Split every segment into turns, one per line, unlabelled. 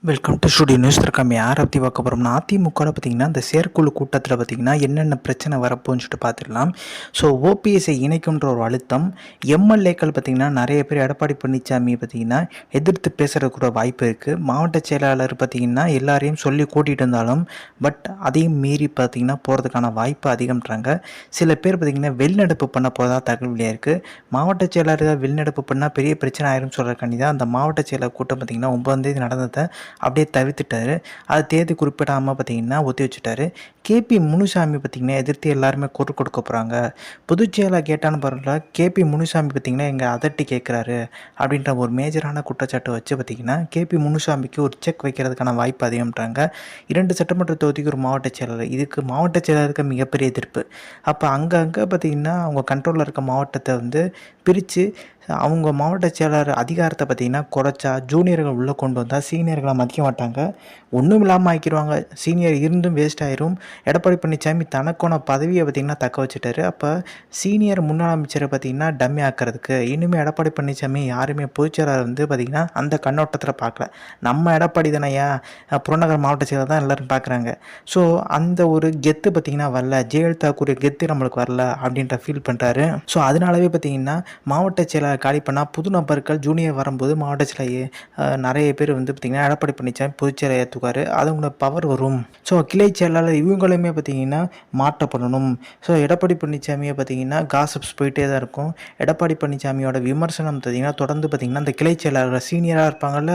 Welcome to studio news. இருக்காம யாரை பற்றி பார்க்க போகிறோம்னா, அதிமுகவில் பார்த்தீங்கன்னா இந்த செயற்குழு கூட்டத்தில் பார்த்தீங்கன்னா என்னென்ன பிரச்சனை வரப்போன்னு சொல்லிட்டு பார்த்துடலாம். ஸோ ஓபிஎஸ்ஐ இணைக்கும்ன்ற ஒரு அழுத்தம், எம்எல்ஏக்கள் பார்த்தீங்கன்னா நிறைய பேர் எடப்பாடி பழனிசாமியை பார்த்தீங்கன்னா எதிர்த்து பேசுகிற கூட வாய்ப்பு இருக்குது. மாவட்ட செயலாளர் பார்த்தீங்கன்னா எல்லாரையும் சொல்லி கூட்டிகிட்டு இருந்தாலும் பட் அதையும் மீறி பார்த்தீங்கன்னா போகிறதுக்கான வாய்ப்பு அதிகம்ன்றாங்க. சில பேர் பார்த்தீங்கன்னா வெளிநடப்பு பண்ண போகிறதா தகவல் வெளியாக இருக்குது. மாவட்ட செயலாளர்கள் வெளிநடப்பு பண்ணால் பெரிய பிரச்சனை ஆயிரும் சொல்கிறக்காண்டி தான் அந்த மாவட்ட செயலர் கூட்டம் பார்த்தீங்கன்னா 9ஆம் தேதி நடந்ததை அப்படியே தவிர்த்துட்டாரு. அது தேதி குறிப்பிடாமல் பார்த்தீங்கன்னா ஒத்தி வச்சுட்டாரு. கேபி முனுசாமி பார்த்தீங்கன்னா எதிர்த்து எல்லாருமே குரல் கொடுக்க போகிறாங்க. பொதுச்செயலாக கேட்டான்னு பாருங்க, கேபி முனுசாமி பார்த்தீங்கன்னா எங்கள் அதட்டி கேட்குறாரு அப்படின்ற ஒரு மேஜரான குற்றச்சாட்டை வச்சு பார்த்தீங்கன்னா கேபி முனுசாமிக்கு ஒரு செக் வைக்கிறதுக்கான வாய்ப்பு அதிகம்ன்றாங்க. 2 சட்டமன்ற தொகுதிக்கு ஒரு மாவட்ட செயலாளர், இதுக்கு மாவட்ட செயலருக்கு மிகப்பெரிய எதிர்ப்பு. அப்போ அங்கங்கே பார்த்தீங்கன்னா அவங்க கண்ட்ரோலில் இருக்க மாவட்டத்தை வந்து பிரித்து அவங்க மாவட்ட செயலாளர் அதிகாரத்தை பார்த்திங்கன்னா குறைச்சா, ஜூனியர்கள் உள்ளே கொண்டு வந்தால் சீனியர்களை மதிக்க மாட்டாங்க, ஒன்றும் இல்லாமல் ஆக்கிடுவாங்க. சீனியர் இருந்தும் வேஸ்ட் ஆயிரும். எடப்பாடி பழனிசாமி தனக்கான பதவியை பார்த்திங்கன்னா தக்க வச்சுட்டாரு. அப்போ சீனியர் முன்னாள் அமைச்சரை பார்த்திங்கன்னா டம்மி ஆக்கிறதுக்கு இனிமேல் எடப்பாடி பழனிசாமி யாருமே பொதுச்செயலாளர் வந்து பார்த்திங்கன்னா அந்த கண்ணோட்டத்தில் பார்க்கல. நம்ம எடப்பாடி தானையா புறநகர் மாவட்ட செயலர் தான் எல்லோரும் பார்க்குறாங்க. ஸோ அந்த ஒரு கெத்து பார்த்திங்கன்னா வரல, ஜெயலலிதாக்குரிய கெத்து நம்மளுக்கு வரல அப்படின்ற ஃபீல் பண்ணுறாரு. ஸோ அதனாலவே பார்த்திங்கன்னா மாவட்ட செயலாளர் காலி பண்ணால் புது நபர்கள் ஜூனியர் வரும்போது மாவட்ட செயலர் நிறைய பேர் வந்து பார்த்திங்கன்னா எடப்பாடி பழனிசாமி பொதுச்செயலாளர் ஏற்றுக்காரு. அதோட பவர் வரும். ஸோ கிளை செயலாளர் இவங்களுமே பார்த்திங்கன்னா மாற்றப்படணும். ஸோ எடப்பாடி பழனிசாமியை பார்த்திங்கன்னா காசிப்ஸ் போயிட்டே தான் இருக்கும். எடப்பாடி பழனிசாமியோட விமர்சனம் பார்த்திங்கன்னா தொடர்ந்து பார்த்திங்கன்னா இந்த கிளை செயலாளர் சீனியராக இருப்பாங்கள்ல,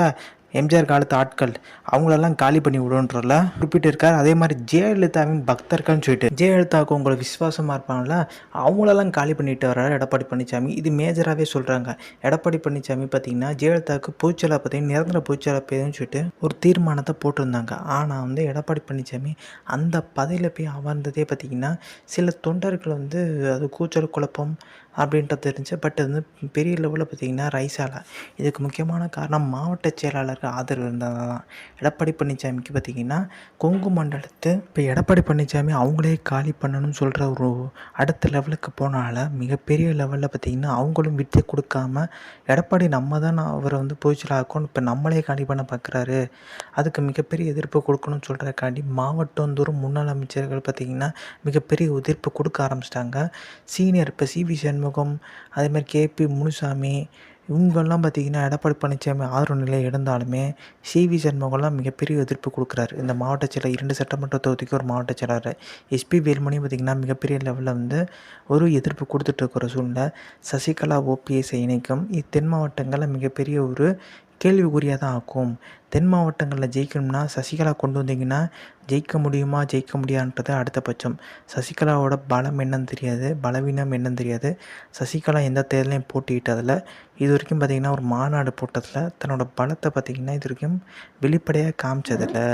எம்ஜிஆர் காலத்து ஆட்கள், அவங்களெல்லாம் காலி பண்ணி விடுன்றல குறிப்பிட்டிருக்கார். அதே மாதிரி ஜெயலலிதாவின் பக்தர்கள்னு சொல்லிட்டு ஜெயலலிதாவுக்கு உங்களுக்கு விசுவாசமாக இருப்பாங்களா, அவங்களெல்லாம் காலி பண்ணிட்டு வர்றாரு எடப்பாடி பழனிசாமி. இது மேஜராகவே சொல்கிறாங்க. எடப்பாடி பழனிசாமி பார்த்திங்கன்னா ஜெயலலிதாவுக்கு பொதுச்செயலாளர் பார்த்தீங்கன்னா நிரந்தர பொதுச்செயலாளர் பேருன்னு சொல்லிட்டு ஒரு தீர்மானத்தை போட்டிருந்தாங்க. ஆனால் வந்து எடப்பாடி பழனிசாமி அந்த பதவியில் போய் அமர்ந்ததே பார்த்திங்கன்னா சில தொண்டர்கள் வந்து அது கூச்சல் குழப்பம் அப்படின்றது தெரிஞ்சு. பட் அது வந்து பெரிய லெவலில் பார்த்திங்கன்னா ரைஸ் ஆகலை. இதுக்கு முக்கியமான காரணம் மாவட்ட செயலாளருக்கு ஆதரவு இருந்தது தான். எடப்பாடி பழனிசாமிக்கு பார்த்திங்கன்னா கொங்கு மண்டலத்து இப்போ எடப்பாடி பழனிசாமி அவங்களே காலி பண்ணணும்னு சொல்கிற ஒரு அடுத்த லெவலுக்கு போனால மிகப்பெரிய லெவலில் பார்த்திங்கன்னா அவங்களும் விட்டு கொடுக்காம எடப்பாடி நம்ம தான் அவரை வந்து பொதுச்செயலாளர் இப்போ நம்மளே காலி பண்ண பார்க்குறாரு, அதுக்கு மிகப்பெரிய எதிர்ப்பு கொடுக்கணும்னு சொல்கிறக்காண்டி மாவட்டந்தோறும் முன்னாள் அமைச்சர்கள் பார்த்திங்கன்னா மிகப்பெரிய எதிர்ப்பு கொடுக்க ஆரம்பிச்சிட்டாங்க. சீனியர் இப்போ சிவி சண்முகம், அதேமாதிரி கேபி முனுசாமி, இவங்கெல்லாம் பார்த்திங்கன்னா எடப்பாடி பழனிசாமி ஆதரவு நிலை இருந்தாலுமே சிவி சண்முகம்லாம் மிகப்பெரிய எதிர்ப்பு கொடுக்குறாரு. இந்த மாவட்ட செயலர் 2 சட்டமன்ற தொகுதிக்கு ஒரு மாவட்ட செயலாளர் எஸ்பி வேலுமணியும் பார்த்திங்கன்னா மிகப்பெரிய லெவலில் வந்து ஒரு எதிர்ப்பு கொடுத்துட்ருக்கிற சூழ்நிலை. சசிகலா ஓபிஎஸ்ஐ இணைக்கும் தென் மாவட்டங்களில் மிகப்பெரிய ஒரு கேள்விக்குறியாக தான் ஆக்கும். தென் மாவட்டங்களில் ஜெயிக்கணும்னா சசிகலா கொண்டு வந்தீங்கன்னா ஜெயிக்க முடியுமா ஜெயிக்க முடியான்றது அடுத்த பட்சம். சசிகலாவோட பலம் என்னன்னு தெரியாது, பலவீனம் என்னன்னு தெரியாது. சசிகலா எந்த தேர்தலையும் போட்டியிட்டதில் இது வரைக்கும் பார்த்திங்கன்னா ஒரு மாநாடு போட்டதில் தன்னோட பலத்தை பார்த்திங்கன்னா இது வரைக்கும் வெளிப்படையாக காமிச்சதில்லை.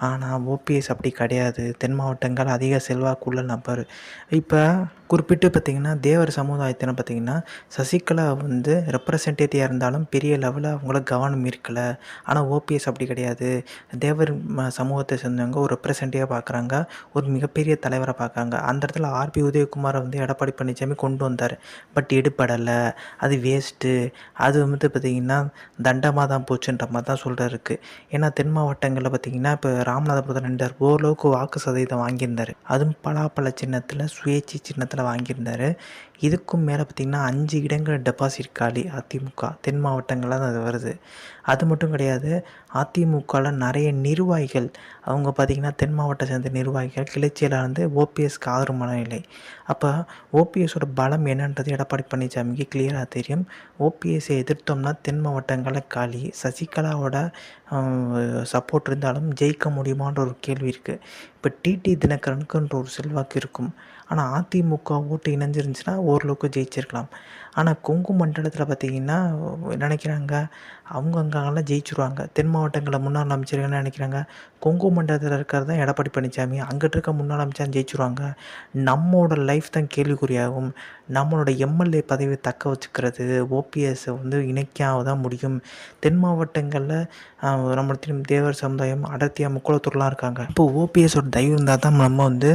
ஆனால் ஓபிஎஸ் அப்படி கிடையாது. தென் மாவட்டங்கள் அதிக செல்வாக்குள்ள நபர். இப்போ குறிப்பிட்டு பார்த்திங்கன்னா தேவர் சமுதாயத்தினை பார்த்திங்கன்னா சசிகலா வந்து ரெப்ரசன்டேட்டிவாக இருந்தாலும் பெரிய லெவலில் அவங்கள கவனம் இருக்கலை. ஆனால் ஓபிஎஸ் அப்படி கிடையாது. தேவர் சமூகத்தை சேர்ந்தவங்க ஒரு ரெப்ரசன்டேட்டிவாக பார்க்குறாங்க, ஒரு மிகப்பெரிய தலைவரை பார்க்குறாங்க. அந்த இடத்துல ஆர்பி உதயகுமாரை வந்து எடப்பாடி பழனிசாமி கொண்டு வந்தார். பட் எடுப்படலை, அது வேஸ்ட்டு, அது வந்து பார்த்திங்கன்னா தண்டமாக தான் போச்சுன்ற மாதிரி தான் சொல்கிறாருக்கு. ஏன்னா தென் மாவட்டங்களில் பார்த்திங்கன்னா இப்போ ராமநாதபுரத்தில் நின்றார், ஓரளவுக்கு வாக்கு சதவீதம் வாங்கியிருந்தார். அதுவும் பலாப்பழ சின்னத்தில் சுயேட்சை சின்னத்தில் வாங்கியிருந்தார். இதுக்கும் மேலே பார்த்திங்கன்னா 5 இடங்கள் டெபாசிட் காலி அதிமுக தென் மாவட்டங்களில் தான் அது வருது. அது மட்டும் கிடையாது, அதிமுகவில் நிறைய நிர்வாகிகள் அவங்க பார்த்திங்கன்னா தென் மாவட்ட சேர்ந்த நிர்வாகிகள் கிளைச்சியில் வந்து ஓபிஎஸ்க்கு ஆதரவான இல்லை. அப்போ ஓபிஎஸோட பலம் என்னன்றது எடப்பாடி பழனிசாமிக்கு கிளியராக தெரியும். ஓபிஎஸ்ஸை எதிர்த்தோம்னா தென் மாவட்டங்களில் காலி. சசிகலாவோட சப்போர்ட் இருந்தாலும் ஜெயிக்க முடியுமான்ற ஒரு கேள்வி இருக்குது. இப்போ டிடி தினகரனுக்குன்ற ஒரு செல்வாக்கு இருக்கும். ஆனால் அதிமுக ஓட்டு இணைஞ்சிருந்துச்சுன்னா ஓரளவுக்கு ஜெயிச்சிருக்கலாம். ஆனால் கொங்கு மண்டலத்தில் பார்த்திங்கன்னா நினைக்கிறாங்க அவங்க அங்கெல்லாம் ஜெயிச்சுருவாங்க. தென் மாவட்டங்களில் முன்னாள் அமைச்சர்கள் நினைக்கிறாங்க கொங்கு மண்டலத்தில் இருக்கிறது தான் எடப்பாடி பழனிசாமி, அங்கிட்டு இருக்க முன்னாள் அமைச்சர் ஜெயிச்சுருவாங்க, நம்மளோட லைஃப் தான் கேள்விக்குறியாகும், நம்மளோட எம்எல்ஏ பதவியை தக்க வச்சுக்கிறது ஓபிஎஸ்ஸை வந்து இணைக்காக தான் முடியும். தென் மாவட்டங்களில் நம்மளுக்கு தேவர் சமுதாயம் அடர்த்தியாக முக்குளத்தூர்லாம் இருக்காங்க. இப்போ ஓபிஎஸோட தயவு இருந்தால் தான் நம்ம வந்து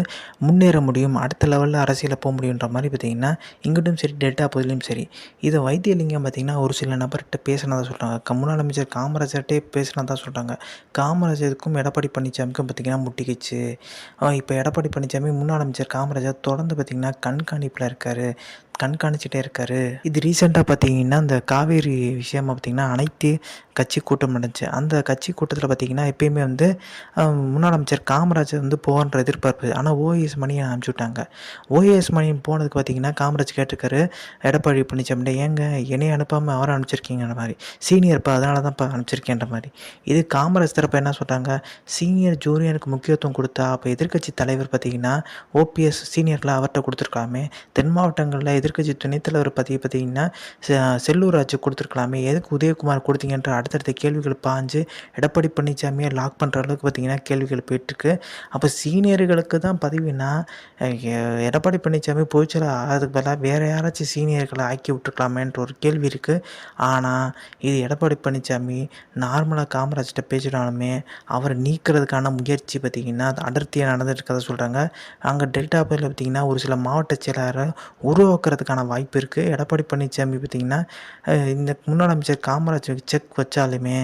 முன்னேற முடியும். அடுத்த அடுத்த லெவலில் அரசியலில் போக முடியுன்ற மாதிரி பார்த்திங்கன்னா இங்கிட்டும் சரி டெல்டா பகுதியிலும் சரி. இதை வைத்தியலிங்கம் பார்த்திங்கன்னா ஒரு சில நபர்கிட்ட பேசினதாக சொல்கிறாங்க. முன்னாள் அமைச்சர் காமராஜர்கிட்டே பேசினதாக சொல்கிறாங்க. காமராஜருக்கும் எடப்பாடி பழனிசாமிக்கும் பார்த்திங்கன்னா முட்டிக்கிச்சு. இப்போ எடப்பாடி பழனிசாமி முன்னாள் அமைச்சர் காமராஜர் தொடர்ந்து பார்த்திங்கன்னா கண்காணிப்பில் இருக்கார், கண்காணிச்சிட்டே இருக்கார். இது ரீசெண்டாக பார்த்தீங்கன்னா இந்த காவேரி விஷயமா பார்த்திங்கன்னா அனைத்து கட்சி கூட்டம் நடந்துச்சு. அந்த கட்சி கூட்டத்தில் பார்த்திங்கன்னா எப்பயுமே வந்து முன்னாள் அமைச்சர் காமராஜர் வந்து போகன்ற எதிர்பார்ப்பு. ஆனால் ஓஎஸ் மணியை அனுப்பிச்சி விட்டாங்க. ஓஎஸ் மணியன் போனதுக்கு பார்த்திங்கன்னா காமராஜ் கேட்டிருக்காரு எடப்பாடி பழனிசாமிகிட்ட, ஏங்க என்னையை அனுப்பாமல் அவரை அனுப்பிச்சிருக்கீங்கன்ற மாதிரி. சீனியர்ப்பா அதனால தான்ப்பா அனுப்பிச்சிருக்கேன்ற மாதிரி. இது காமராஜ் தரப்ப என்ன சொல்கிறாங்க, சீனியர் ஜூனியருக்கு முக்கியத்துவம் கொடுத்தா அப்போ எதிர்க்கட்சி தலைவர் பார்த்திங்கன்னா ஓபிஎஸ் சீனியர்களை அவர்கிட்ட கொடுத்துருக்கலாமே. தென் மாவட்டங்களில் எதிர்க்கட்சி துணைத் தலைவர் பதவி பார்த்திங்கன்னா செல்லூர் ராஜு கொடுத்துருக்கலாமே. எதுக்கு உதயகுமார் கொடுத்தீங்கன்ற அடுத்தடுத்த கேள்விகள் பாஞ்சு எடப்பாடி பழனிசாமியை லாக் பண்ணுற அளவுக்கு பார்த்திங்கன்னா கேள்விகள் போயிட்டுருக்கு. அப்போ சீனியர்களுக்கு தான் பதவினா எடப்பாடி பழனிசாமி பொதுச்செயலாளர் ஆகிறதுக்கு பதிலாக வேறு யாராச்சும் சீனியர்களை ஆக்கி விட்டுருக்கலாமேன்ற ஒரு கேள்வி இருக்குது. ஆனால் இது எடப்பாடி பழனிசாமி நார்மலாக காமராஜ்கிட்ட பேசினாலுமே அவரை நீக்கிறதுக்கான முயற்சி பார்த்திங்கன்னா அடர்த்தியாக நடந்துட்டு இருக்கதை சொல்கிறாங்க. அங்கே டெல்டா பகுதியில் பார்த்திங்கன்னா ஒரு சில மாவட்ட செயலாளரை உருவாக்குறதுக்கான வாய்ப்பு இருக்குது. எடப்பாடி பழனிசாமி பார்த்திங்கன்னா இந்த முன்னாள் அமைச்சர் காமராஜருக்கு செக் வச்சாலுமே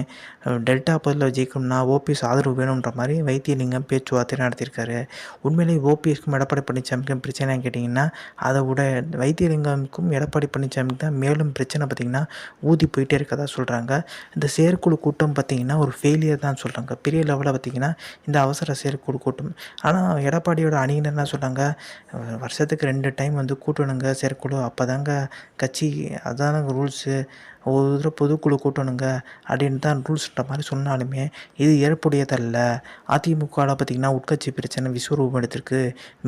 டெல்டா பகுதியில் ஜெயிக்கணும்னா ஓபிஎஸ் ஆதரவு வேணுன்ற மாதிரி வைத்தியலிங்கம் பேச்சுவார்த்தை நடத்தியிருக்காரு. உண்மையிலேயே ஓபிஎஸ்க்கும் எடப்பாடி பழனிசாமிக்கும் பிரச்சனைன்னு கேட்டிங்கன்னா அதை விட வைத்தியலிங்கமுக்கும் எடப்பாடி பழனிசாமிக்கு தான் மேலும் பிரச்சனை பார்த்திங்கன்னா ஊதி போயிட்டே இருக்கதா சொல்கிறாங்க. இந்த செயற்குழு கூட்டம் பார்த்திங்கன்னா ஒரு ஃபெயிலியர் தான் சொல்கிறாங்க. பெரிய லெவலில் பார்த்திங்கன்னா இந்த அவசர செயற்குழு கூட்டம். ஆனால் எடப்பாடியோட அணியினர் என்ன சொல்கிறாங்க, வருஷத்துக்கு 2 டைம் வந்து கூட்டணுங்க செயற்குழு, அப்போ தாங்க கட்சி, அதானங்க ரூல்ஸு, ஒரு தடவை பொதுக்குழு கூட்டணுங்க அப்படின்னு தான் ரூல்ஸ்ன்ற மாதிரி சொன்னாலுமே இது ஏற்புடையதல்ல. அதிமுகவில் பார்த்திங்கன்னா உட்கட்சி பிரச்சனை விஸ்வரூபம் எடுத்திருக்கு.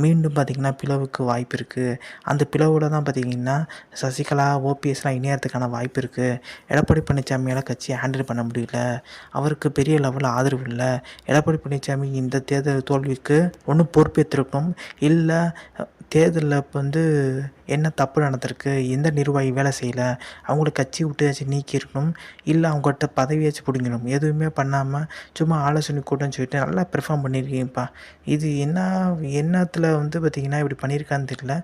மீண்டும் பார்த்திங்கன்னா பிளவுக்கு வாய்ப்பு இருக்குது. அந்த பிளவில் தான் பார்த்திங்கன்னா சசிகலா ஓபிஎஸ்லாம் இணையறதுக்கான வாய்ப்பு இருக்குது. எடப்பாடி பழனிசாமியால் கட்சியை ஹேண்டில் பண்ண முடியல, அவருக்கு பெரிய லெவலில் ஆதரவு இல்லை. எடப்பாடி பழனிசாமி இந்த தேர்தல் தோல்விக்கு ஒன்று பொறுப்பேற்றிருக்கணும், இல்லை தேர்தலில் இப்போ வந்து என்ன தப்பு நடந்திருக்கு, எந்த நிர்வாகி வேலை செய்யலை, அவங்கள கட்சி விட்டு நீக்கியிருக்கணும், இல்லை அவங்ககிட்ட பதவியாச்சும் பிடிங்கணும். எதுவுமே பண்ணாமல் சும்மா ஆலோசனை கூட்டம்னு சொல்லிட்டு நல்லா பெர்ஃபார்ம் பண்ணியிருக்கீங்கப்பா. இது என்னத்தில் வந்து பார்த்திங்கன்னா இப்படி பண்ணியிருக்கான்னு தெரியல.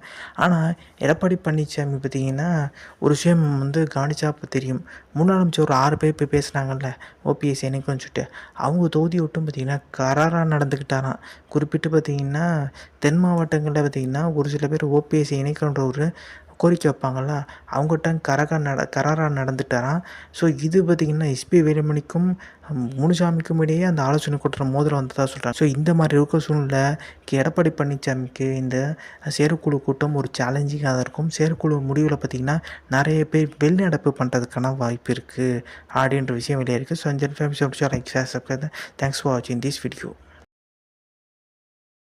ஆனால் எடப்பாடி பழனிசாமி பார்த்திங்கன்னா ஒரு விஷயம் வந்து கவனிச்சா தெரியும். முன்னாள் அமைச்சர் ஒரு 6 பேர் போய் பேசுனாங்கல்ல ஓபிஎஸ் எனக்குன்னு சொல்லிட்டு, அவங்க தொகுதி விட்டும் பார்த்திங்கன்னா கராராக நடந்துக்கிட்டாராம். குறிப்பிட்டு பார்த்திங்கன்னா தென் மாவட்டங்களில் பார்த்திங்கன்னா ஒரு சில பேர் ஓபிஎஸ் இணைக்கணுன்ற ஒரு கோரிக்கை வைப்பாங்கள்ல, அவங்ககிட்ட கராராக நடந்துட்டாராம். ஸோ இது பார்த்திங்கன்னா எஸ்பி வேலுமணிக்கும் முனுசாமிக்கும் இடையே அந்த ஆலோசனை கூட்டம் மோதிரம் வந்ததாக சொல்கிறாங்க. ஸோ இந்த மாதிரி இருக்க சூழ்நிலை எடப்பாடி பழனிசாமிக்கு இந்த செயற்குழு கூட்டம் ஒரு சேலஞ்சிங்காக தான் இருக்கும். செயற்குழு முடிவில் பார்த்திங்கன்னா நிறைய பேர் வெளிநடப்பு பண்ணுறதுக்கான வாய்ப்பு இருக்குது அப்படின்ற விஷயம் வெளியே இருக்குது. ஸோ இந்த information like share subscribe. Thanks for வாட்சிங் திஸ் வீடியோ.